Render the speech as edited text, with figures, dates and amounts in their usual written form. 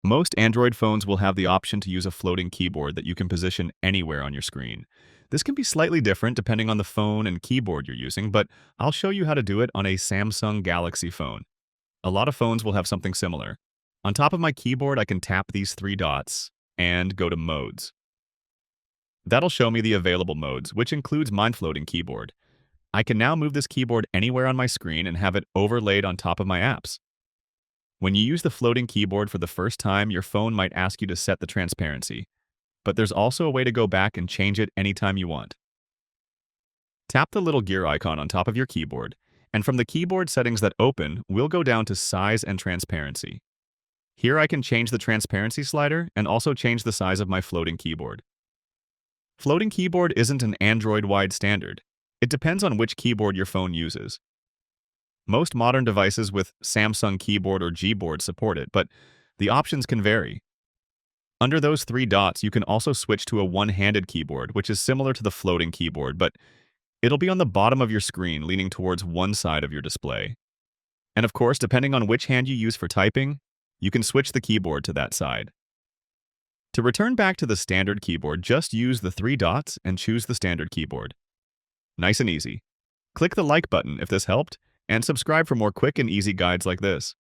Most Android phones will have the option to use a floating keyboard that you can position anywhere on your screen. This can be slightly different depending on the phone and keyboard you're using, but I'll show you how to do it on a Samsung Galaxy phone. A lot of phones will have something similar. On top of my keyboard, I can tap these three dots and go to Modes. That'll show me the available modes, which includes my floating keyboard. I can now move this keyboard anywhere on my screen and have it overlaid on top of my apps. When you use the floating keyboard for the first time, your phone might ask you to set the transparency, but there's also a way to go back and change it anytime you want. Tap the little gear icon on top of your keyboard, and from the keyboard settings that open, we'll go down to Size and Transparency. Here I can change the transparency slider and also change the size of my floating keyboard. Floating keyboard isn't an Android-wide standard. It depends on which keyboard your phone uses. Most modern devices with Samsung Keyboard or Gboard support it, but the options can vary. Under those three dots, you can also switch to a one-handed keyboard, which is similar to the floating keyboard, but it'll be on the bottom of your screen, leaning towards one side of your display. And of course, depending on which hand you use for typing, you can switch the keyboard to that side. To return back to the standard keyboard, just use the three dots and choose the standard keyboard. Nice and easy. Click the like button if this helped, and subscribe for more quick and easy guides like this.